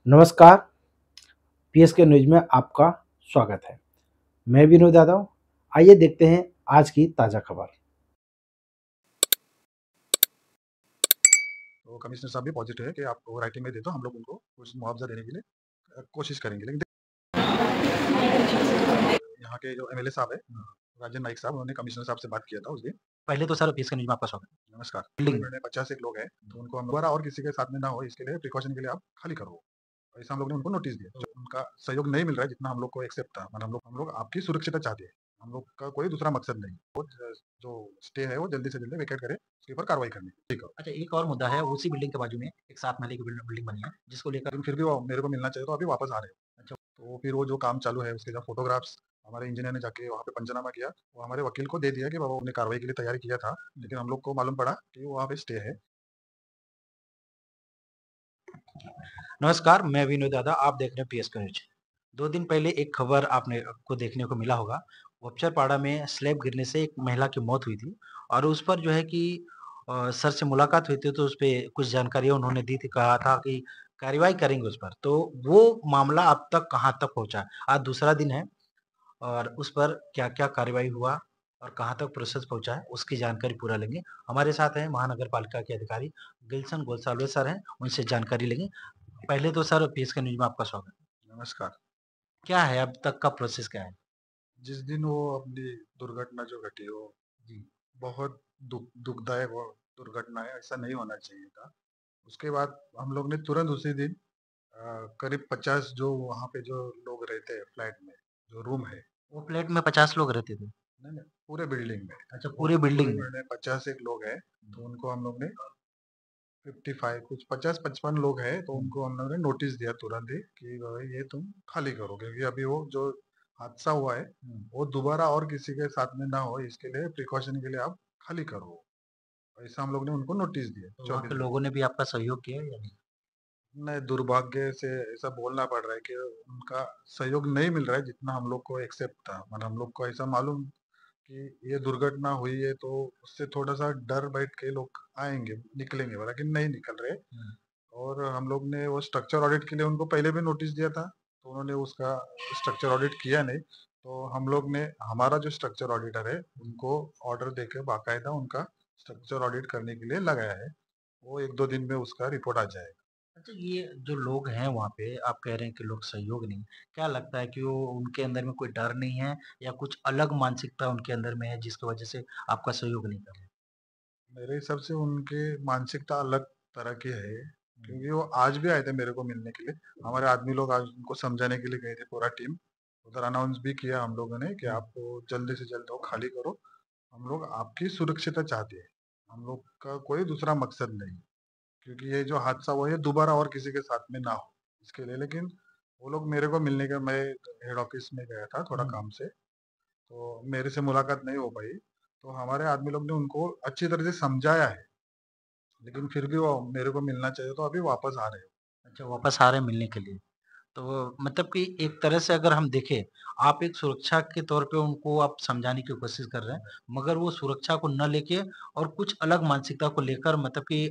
नमस्कार, PSK news में आपका स्वागत है। मैं विनोद यादव। आइए देखते हैं आज की ताज़ा खबर। तो कमिश्नर साहब भी पॉजिटिव है कि आप वो राइटिंग में दे दो, हम लोग उनको कुछ मुआवजा देने के लिए कोशिश करेंगे। लेकिन यहाँ के जो एमएलए साहब है राजन नाइक साहब, उन्होंने कमिश्नर साहब से बात किया था उस दिन। पहले तो सर पीएसके न्यूज़ में आपका स्वागत है। नमस्कार। बिल्डिंग में 50 एक लोग हैं, तो उनको हम दोबारा और किसी के साथ में ना हो, इसके लिए प्रिकॉशन के लिए आप खाली करो। ऐसा हम लोग ने उनको नोटिस दिया। जो उनका सहयोग नहीं मिल रहा है जितना हम लोग को एक्सेप्ट था, मतलब हम लोग आपकी सुरक्षिता चाहते हैं। हम लोग का कोई दूसरा मकसद नहीं। वो जो स्टे है वो जल्दी से जल्दी वेकेट करे, उसके ऊपर कार्रवाई करनी है। ठीक है। अच्छा, एक और मुद्दा है, उसी बिल्डिंग के बाजू में एक 7 महले की बिल्डिंग बनी है, जिसको लेकर लेकिन फिर भी वो मेरे को मिलना चाहिए, तो अभी वापस आ रहे हो। अच्छा, तो फिर वो जो काम चालू है उसके जो फोटोग्राफ्स हमारे इंजीनियर ने जाके वहाँ पे पंचनामा किया, वो हमारे वकील को दे दिया कि बाबा उन्हें कार्रवाई के लिए तैयारी किया था, लेकिन हम लोग को मालूम पड़ा कि वो वहाँ पे स्टे है। नमस्कार, मैं विनोद दादा, आप देख रहे हैं पीएसके न्यूज़। 2 दिन पहले एक खबर आपने को देखने को मिला होगा। बख्तियारपाड़ा में स्लैब गिरने से एक महिला की मौत हुई थी और उस पर जो है कि सर से मुलाकात हुई थी, तो उसपे कुछ जानकारियाँ उन्होंने दी थी, कहा था कि कार्रवाई करेंगे उस पर। तो वो मामला अब तक कहाँ तक पहुँचा? आज दूसरा दिन है और उस पर क्या-क्या कार्रवाई हुआ और कहाँ तक प्रोसेस पहुँचा है, उसकी जानकारी पूरा लेंगे। हमारे साथ हैं महानगर पालिका के अधिकारी गिल्सन गोलसाल्वे सर हैं, उनसे जानकारी लेंगे। पहले तो सर पीएसके न्यूज़ में आपका स्वागत है। नमस्कार। क्या है अब तक का प्रोसेस क्या है? जिस दिन वो अपनी दुर्घटना जो घटी, वो जी। बहुत दुखदायक वो दुर्घटना है, ऐसा नहीं होना चाहिए था। उसके बाद हम लोग ने तुरंत उसी दिन करीब 50 जो वहाँ पे जो लोग रहते हैं फ्लैट में, जो रूम है, वो फ्लैट में 50 लोग रहते थे। नहीं नहीं, पूरे बिल्डिंग में, अच्छा, वो पूरे बिल्डिंग पूरे में। में 50 एक लोग हैं, तो उनको हम लोग ने 55 कुछ 50-55 लोग हैं, तो हुँ, उनको हम लोगों ने नोटिस दिया तुरंत ही कि भाई ये तुम खाली करो, क्योंकि अभी वो जो हादसा हुआ है हुँ। वो दोबारा और किसी के साथ में ना हो, इसके लिए प्रिकॉशन के लिए आप खाली करो। ऐसा हम लोग ने उनको नोटिस दिया तो वहाँ 24 के दिन। लोगों ने भी आपका सहयोग किया या नहीं? नहीं, दुर्भाग्य से ऐसा बोलना पड़ रहा है कि उनका सहयोग नहीं मिल रहा है जितना हम लोग को एक्सेप्ट था। मतलब हम लोग को ऐसा मालूम कि ये दुर्घटना हुई है, तो उससे थोड़ा सा डर बैठ के लोग आएंगे, निकलेंगे, लेकिन नहीं निकल रहे। हुँ। और हम लोग ने वो स्ट्रक्चर ऑडिट के लिए उनको पहले भी नोटिस दिया था, तो उन्होंने उसका स्ट्रक्चर ऑडिट किया नहीं। तो हम लोग ने हमारा जो स्ट्रक्चर ऑडिटर है उनको ऑर्डर देकर बाकायदा उनका स्ट्रक्चर ऑडिट करने के लिए लगाया है। वो 1-2 दिन में उसका रिपोर्ट आ जाएगा। अच्छा, ये जो लोग हैं वहाँ पे, आप कह रहे हैं कि लोग सहयोग नहीं, क्या लगता है कि वो उनके अंदर में कोई डर नहीं है या कुछ अलग मानसिकता उनके अंदर में है जिसकी वजह से आपका सहयोग नहीं कर रहे? मेरे हिसाब से उनकी मानसिकता अलग तरह की है, हुँ, क्योंकि वो आज भी आए थे मेरे को मिलने के लिए। हमारे आदमी लोग आज उनको समझाने के लिए गए थे, पूरा टीम। उधर अनाउंस भी किया हम लोगों ने कि हुँ। आप जल्दी से जल्द वो खाली करो। हम लोग आपकी सुरक्षिता चाहते हैं। हम लोग का कोई दूसरा मकसद नहीं, क्योंकि ये जो हादसा हुआ है दोबारा और किसी के साथ में ना हो, इसके लिए। लेकिन वो लोग मेरे को मिलने का, मैं हेड ऑफिस में गया था थोड़ा हुँ। काम से, तो मेरे से मुलाकात नहीं हो पाई। तो हमारे आदमी लोग ने उनको अच्छी तरह से समझाया है, लेकिन फिर भी वो मेरे को मिलना चाहिए, तो अभी वापस आ रहे हो। अच्छा, वापस आ रहे हैं मिलने के लिए। तो मतलब कि एक तरह से अगर हम देखें, आप एक सुरक्षा के तौर पे उनको आप समझाने की कोशिश कर रहे हैं, मगर वो सुरक्षा को ना लेके और कुछ अलग मानसिकता को लेकर मतलब कि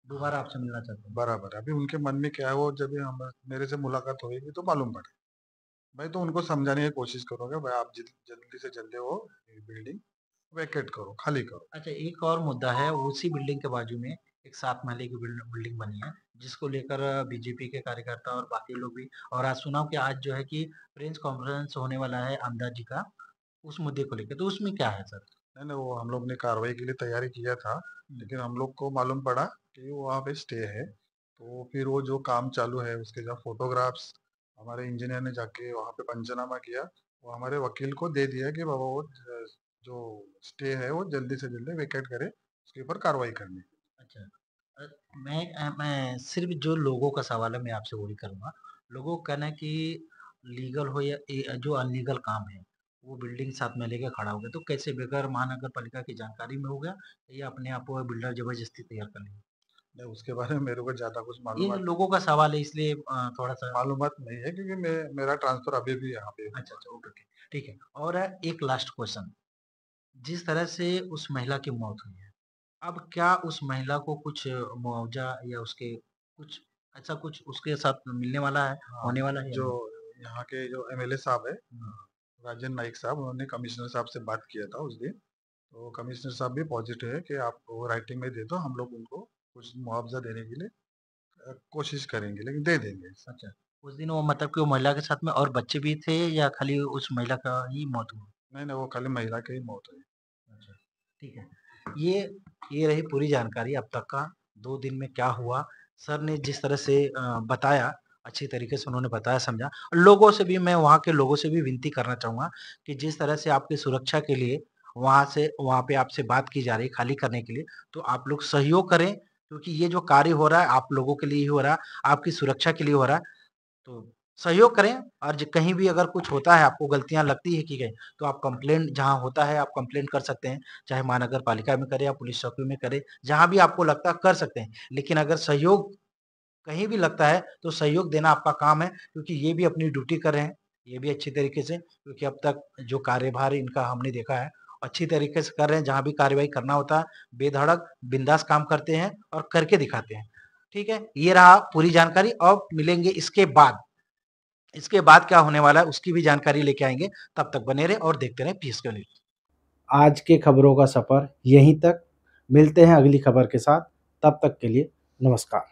दोबारा आपसे मिलना चाहते हैं। बराबर, अभी उनके मन में क्या है, वो जब भी हम मेरे से मुलाकात होगी तो मालूम पड़े। मैं तो उनको समझाने की कोशिश करूंगा, भाई आप जल्दी से जल्दी वो बिल्डिंग वैकेट करो, खाली करो। अच्छा, एक और मुद्दा है, उसी बिल्डिंग के बाजू में एक 7 महले की बिल्डिंग बनी है, जिसको लेकर बीजेपी के कार्यकर्ता और बाकी लोग भी, और आज सुना कि आज जो है कि प्रेस कॉन्फ्रेंस होने वाला है आमदार जी का, उस मुद्दे को लेकर, तो उसमें क्या है सर? नहीं नहीं, वो हम लोग ने कार्रवाई के लिए तैयारी किया था, हुँ, लेकिन हम लोग को मालूम पड़ा कि वो वहाँ पे स्टे है। तो फिर वो जो काम चालू है उसके जो फोटोग्राफ्स हमारे इंजीनियर ने जाके वहाँ पे पंचनामा किया, वो हमारे वकील को दे दिया कि बाबा वो जो स्टे है वो जल्दी से जल्दी वेकेट करे, उसके ऊपर कार्रवाई करनी। अच्छा। अ, मैं सिर्फ़ जो लोगों का सवाल है मैं आपसे वही करूँगा। लोगों का कहना है कि लीगल हो या जो अनलीगल काम है, वो बिल्डिंग साथ में लेके खड़ा हो गया, तो कैसे बगैर महानगर पालिका की जानकारी में हो गया या अपने आप वो बिल्डर ज़बरदस्ती तैयार कर लिया? नहीं, उसके बारे में मेरे को ज्यादा कुछ ये मालूमात लोगों का सवाल है इसलिए थोड़ा-सा। मालूमात नहीं है, क्योंकि मेरा ट्रांसफर अभी भी यहाँ पे अच्छा, हुआ। अच्छा, ओके, ओके, ठीक है। और एक लास्ट क्वेश्चन, जिस तरह से उस महिला की मौत हुई है, अब क्या उस महिला को कुछ मुआवज़ा या उसके कुछ ऐसा कुछ उसके साथ मिलने वाला है, हाँ, होने वाला है या जो नहीं? यहाँ के जो एमएलए साहब है, हुँ, राजन नाइक साहब, उन्होंने कमिश्नर साहब से बात किया था उस दिन। तो कमिश्नर साहब भी पॉजिटिव है कि आप वो राइटिंग में दे दो, हम लोग उनको कुछ मुआवजा देने के लिए कोशिश करेंगे, लेकिन दे देंगे। अच्छा। उस दिन वो मतलब कि वो महिला के साथ में और बच्चे भी थे या खाली उस महिला का ही मौत हुआ? नहीं, नहीं, वो खाली महिला की ही मौत हुई। अच्छा, ठीक है। ये ये रही पूरी जानकारी अब तक का 2 दिन में क्या हुआ। सर ने जिस तरह से बताया, अच्छी तरीके से उन्होंने बताया, समझा। लोगों से भी मैं वहाँ के लोगों से भी विनती करना चाहूँगा कि जिस तरह से आपकी सुरक्षा के लिए वहाँ पे आपसे बात की जा रही है खाली करने के लिए, तो आप लोग सहयोग करें क्योंकि ये जो कार्य हो रहा है आप लोगों के लिए ही हो रहा है, आपकी सुरक्षा के लिए हो रहा है। तो सहयोग करें और ज कहीं भी अगर कुछ होता है, आपको गलतियाँ लगती है की गई, तो आप कंप्लेंट जहाँ होता है आप कंप्लेंट कर सकते हैं, चाहे महानगर पालिका में करें या पुलिस चौकी में करें, जहाँ भी आपको लगता है कर सकते हैं। लेकिन अगर सहयोग कहीं भी लगता है, तो सहयोग देना आपका काम है क्योंकि ये भी अपनी ड्यूटी कर रहे हैं, ये भी अच्छी तरीके से क्योंकि अब तक जो कार्यभार इनका हमने देखा है, अच्छी तरीके से कर रहे हैं, जहाँ भी कार्रवाई करना होता है, बेधड़क, बिंदास काम करते हैं और करके दिखाते हैं। ठीक है? ये रहा पूरी जानकारी। अब मिलेंगे इसके बाद क्या होने वाला है उसकी भी जानकारी लेके आएँगे, तब तक बने रहें और देखते रहें पीएसक्यू न्यूज़। आज के खबरों का सफ़र यहीं तक। मिलते हैं अगली खबर के साथ, तब तक के लिए नमस्कार।